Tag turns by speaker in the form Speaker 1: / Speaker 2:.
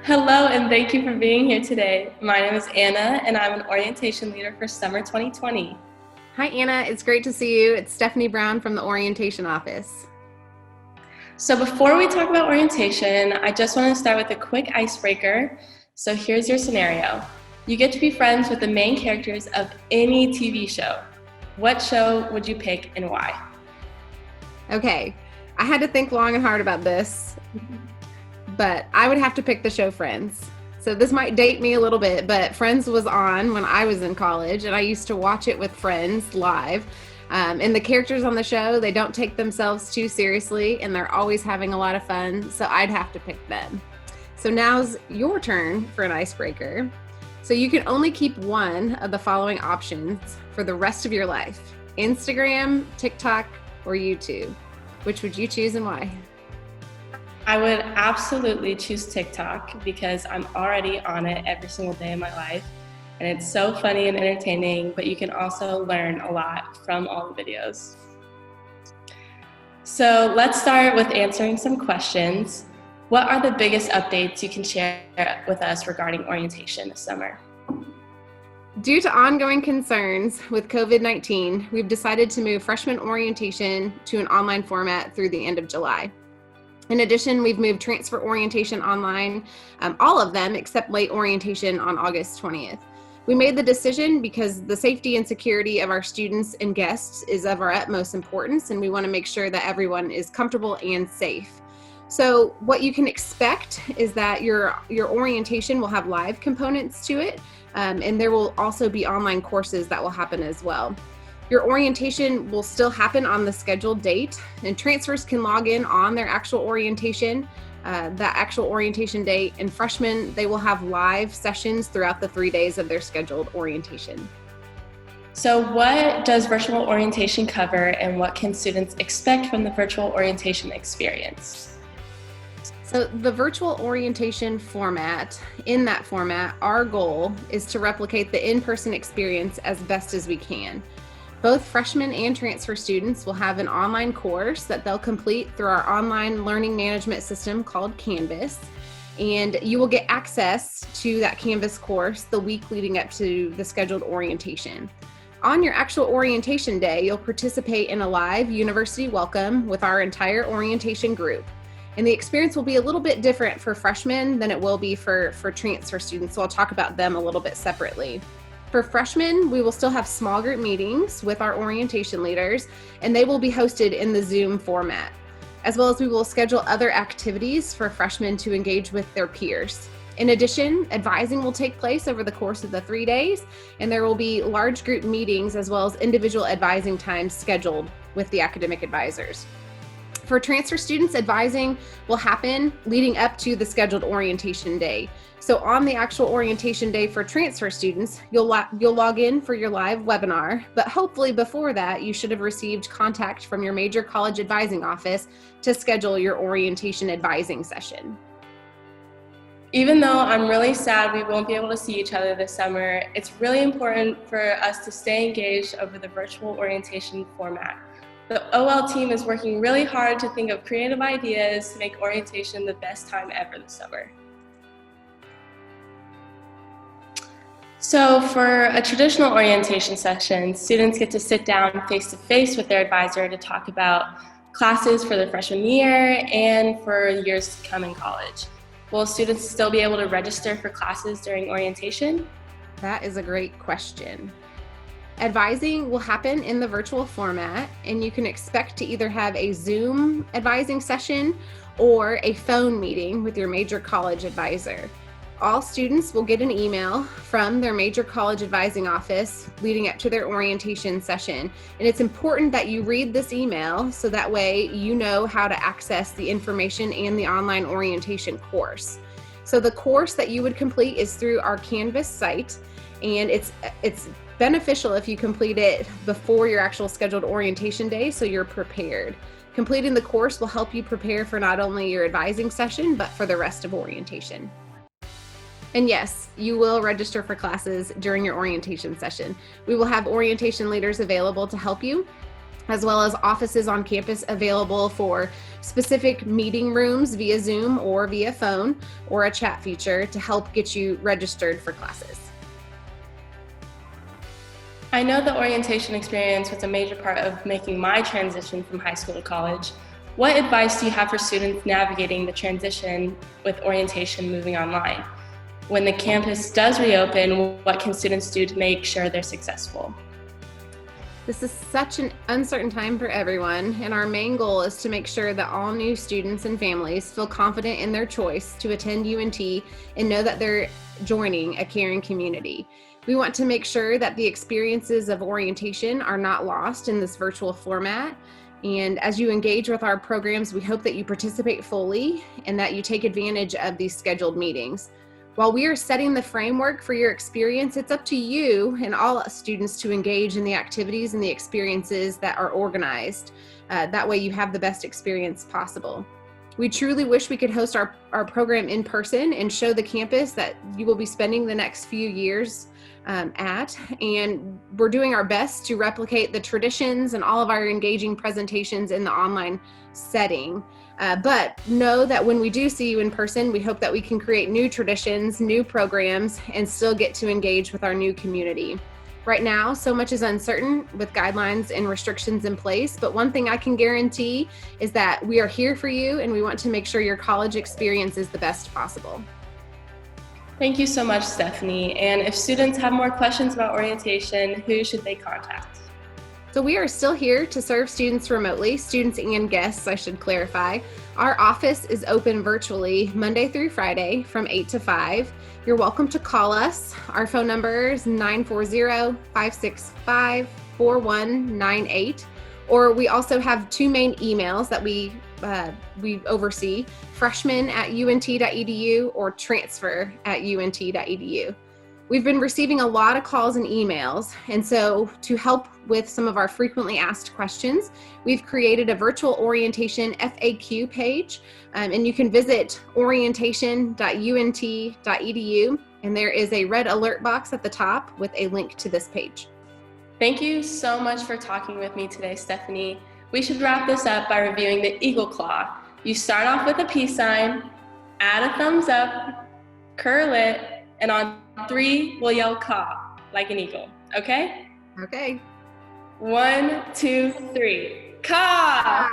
Speaker 1: Hello, and thank you for being here today. My name is Anna, and I'm an orientation leader for summer 2020.
Speaker 2: Hi, Anna. It's great to see you. It's Stephanie Brown from the orientation office.
Speaker 1: So before we talk about orientation, I just want to start with a quick icebreaker. So here's your scenario. You get to be friends with the main characters of any TV show. What show would you pick and why?
Speaker 2: Okay, I had to think long and hard about this, but I would have to pick the show Friends. So this might date me a little bit, but Friends was on when I was in college, and I used to watch it with friends live. And the characters on the show, they don't take themselves too seriously, and they're always having a lot of fun, so I'd have to pick them. So now's your turn for an icebreaker. So you can only keep one of the following options for the rest of your life: Instagram, TikTok, or YouTube. Which would you choose and why?
Speaker 1: I would absolutely choose TikTok because I'm already on it every single day of my life. And it's so funny and entertaining, but you can also learn a lot from all the videos. So let's start with answering some questions. What are the biggest updates you can share with us regarding orientation this summer?
Speaker 2: Due to ongoing concerns with COVID-19, we've decided to move freshman orientation to an online format through the end of July. In addition, we've moved transfer orientation online, all of them except late orientation on August 20th. We made the decision because the safety and security of our students and guests is of our utmost importance, and we want to make sure that everyone is comfortable and safe. So what you can expect is that your orientation will have live components to it, and there will also be online courses that will happen as well. Your orientation will still happen on the scheduled date, and transfers can log in on their actual orientation, that actual orientation date, and freshmen, they will have live sessions throughout the 3 days of their scheduled orientation.
Speaker 1: So what does virtual orientation cover, and what can students expect from the virtual orientation experience?
Speaker 2: So the virtual orientation format, in that format, our goal is to replicate the in-person experience as best as we can. Both freshmen and transfer students will have an online course that they'll complete through our online learning management system called Canvas. And you will get access to that Canvas course the week leading up to the scheduled orientation. On your actual orientation day, you'll participate in a live university welcome with our entire orientation group. And the experience will be a little bit different for freshmen than it will be for transfer students, so I'll talk about them a little bit separately. For freshmen, we will still have small group meetings with our orientation leaders, and they will be hosted in the Zoom format, as well as we will schedule other activities for freshmen to engage with their peers. In addition, advising will take place over the course of the 3 days, and there will be large group meetings as well as individual advising times scheduled with the academic advisors. For transfer students, advising will happen leading up to the scheduled orientation day. So on the actual orientation day for transfer students, you'll log in for your live webinar, but hopefully before that, you should have received contact from your major college advising office to schedule your orientation advising session.
Speaker 1: Even though I'm really sad we won't be able to see each other this summer, it's really important for us to stay engaged over the virtual orientation format. The OL team is working really hard to think of creative ideas to make orientation the best time ever this summer. So for a traditional orientation session, students get to sit down face-to-face with their advisor to talk about classes for their freshman year and for years to come in college. Will students still be able to register for classes during orientation?
Speaker 2: That is a great question. Advising will happen in the virtual format, and you can expect to either have a Zoom advising session or a phone meeting with your major college advisor. All students will get an email from their major college advising office leading up to their orientation session. And it's important that you read this email so that way you know how to access the information and the online orientation course. So the course that you would complete is through our Canvas site, and it's beneficial if you complete it before your actual scheduled orientation day so you're prepared. Completing the course will help you prepare for not only your advising session, but for the rest of orientation. And yes, you will register for classes during your orientation session. We will have orientation leaders available to help you. as well as offices on campus available for specific meeting rooms via Zoom or via phone, or a chat feature to help get you registered for classes.
Speaker 1: I know the orientation experience was a major part of making my transition from high school to college. What advice do you have for students navigating the transition with orientation moving online? When the campus does reopen, what can students do to make sure they're successful?
Speaker 2: This is such an uncertain time for everyone, and our main goal is to make sure that all new students and families feel confident in their choice to attend UNT and know that they're joining a caring community. We want to make sure that the experiences of orientation are not lost in this virtual format. And as you engage with our programs, we hope that you participate fully and that you take advantage of these scheduled meetings. While we are setting the framework for your experience, it's up to you and all students to engage in the activities and the experiences that are organized. That way you have the best experience possible. We truly wish we could host our program in person and show the campus that you will be spending the next few years at. And we're doing our best to replicate the traditions and all of our engaging presentations in the online setting. But know that when we do see you in person, we hope that we can create new traditions, new programs, and still get to engage with our new community. Right now, so much is uncertain with guidelines and restrictions in place, but one thing I can guarantee is that we are here for you and we want to make sure your college experience is the best possible.
Speaker 1: Thank you so much, Stephanie. And if students have more questions about orientation, who should they contact?
Speaker 2: So we are still here to serve students remotely, students and guests, I should clarify. Our office is open virtually Monday through Friday from 8 to 5. You're welcome to call us. Our phone number is 940-565-4198. Or we also have two main emails that we oversee, freshman@unt.edu or transfer@unt.edu. We've been receiving a lot of calls and emails, and so to help with some of our frequently asked questions, we've created a virtual orientation FAQ page, and you can visit orientation.unt.edu, and there is a red alert box at the top with a link to this page.
Speaker 1: Thank you so much for talking with me today, Stephanie. We should wrap this up by reviewing the eagle claw. You start off with a peace sign, add a thumbs up, curl it, and on 3, we'll yell caw, like an eagle, okay?
Speaker 2: Okay.
Speaker 1: 1, 2, 3, caw!
Speaker 2: Ah.